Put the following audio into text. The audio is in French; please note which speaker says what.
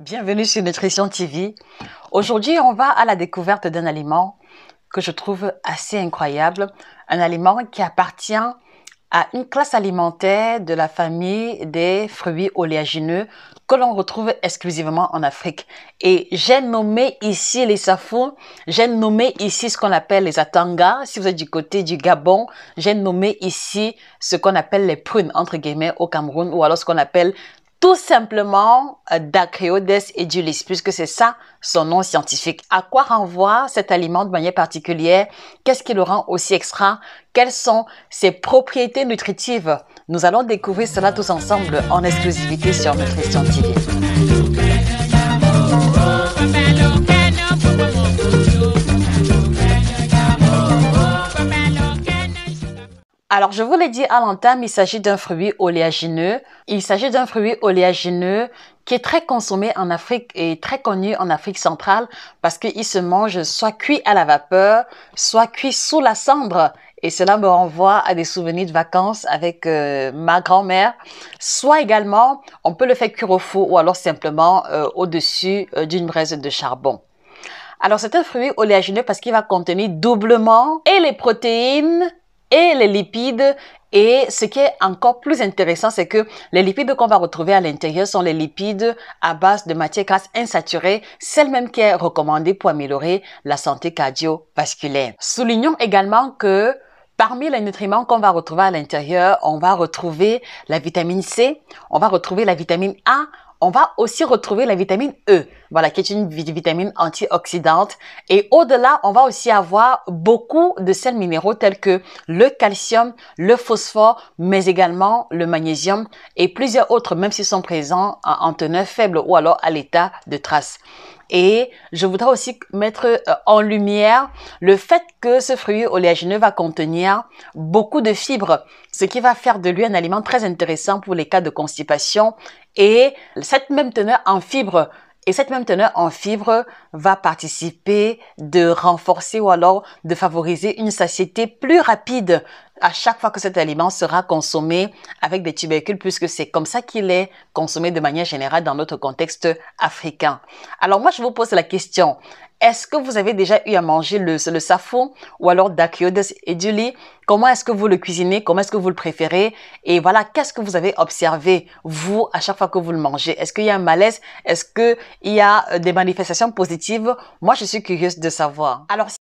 Speaker 1: Bienvenue sur Nutrition TV. Aujourd'hui, on va à la découverte d'un aliment que je trouve assez incroyable. Un aliment qui appartient à une classe alimentaire de la famille des fruits oléagineux que l'on retrouve exclusivement en Afrique. Et j'ai nommé ici les safou, j'ai nommé ici ce qu'on appelle les atanga, si vous êtes du côté du Gabon, j'ai nommé ici ce qu'on appelle les prunes, entre guillemets, au Cameroun, ou alors ce qu'on appelle tout simplement Dacreodes edulis, puisque c'est ça son nom scientifique. À quoi renvoie cet aliment de manière particulière? Qu'est-ce qui le rend aussi extra? Quelles sont ses propriétés nutritives? Nous allons découvrir cela tous ensemble en exclusivité sur Nutrition TV. Alors, je vous l'ai dit à l'entame, il s'agit d'un fruit oléagineux. Il s'agit d'un fruit oléagineux qui est très consommé en Afrique et très connu en Afrique centrale parce qu'il se mange soit cuit à la vapeur, soit cuit sous la cendre. Et cela me renvoie à des souvenirs de vacances avec ma grand-mère. Soit également, on peut le faire cuire au four ou alors simplement au-dessus d'une braise de charbon. Alors, c'est un fruit oléagineux parce qu'il va contenir doublement et les protéines et les lipides. Et ce qui est encore plus intéressant, c'est que les lipides qu'on va retrouver à l'intérieur sont les lipides à base de matières grasses insaturées, celle même qui est recommandée pour améliorer la santé cardiovasculaire. Soulignons également que parmi les nutriments qu'on va retrouver à l'intérieur, on va retrouver la vitamine C, on va retrouver la vitamine A, on va aussi retrouver la vitamine E, voilà, qui est une vitamine antioxydante. Et au-delà, on va aussi avoir beaucoup de sels minéraux tels que le calcium, le phosphore, mais également le magnésium et plusieurs autres, même s'ils sont présents en teneur faible ou alors à l'état de trace. Et je voudrais aussi mettre en lumière le fait que ce fruit oléagineux va contenir beaucoup de fibres, ce qui va faire de lui un aliment très intéressant pour les cas de constipation. Et cette même teneur en fibres va participer de renforcer ou alors de favoriser une satiété plus rapide à chaque fois que cet aliment sera consommé avec des tubercules, puisque c'est comme ça qu'il est consommé de manière générale dans notre contexte africain. Alors moi, je vous pose la question, est-ce que vous avez déjà eu à manger le safou ou alors Dacreodes edulis? Comment est-ce que vous le cuisinez? Comment est-ce que vous le préférez? Et voilà, qu'est-ce que vous avez observé, vous, à chaque fois que vous le mangez? Est-ce qu'il y a un malaise? Est-ce qu'il y a des manifestations positives? Moi, je suis curieuse de savoir. Alors,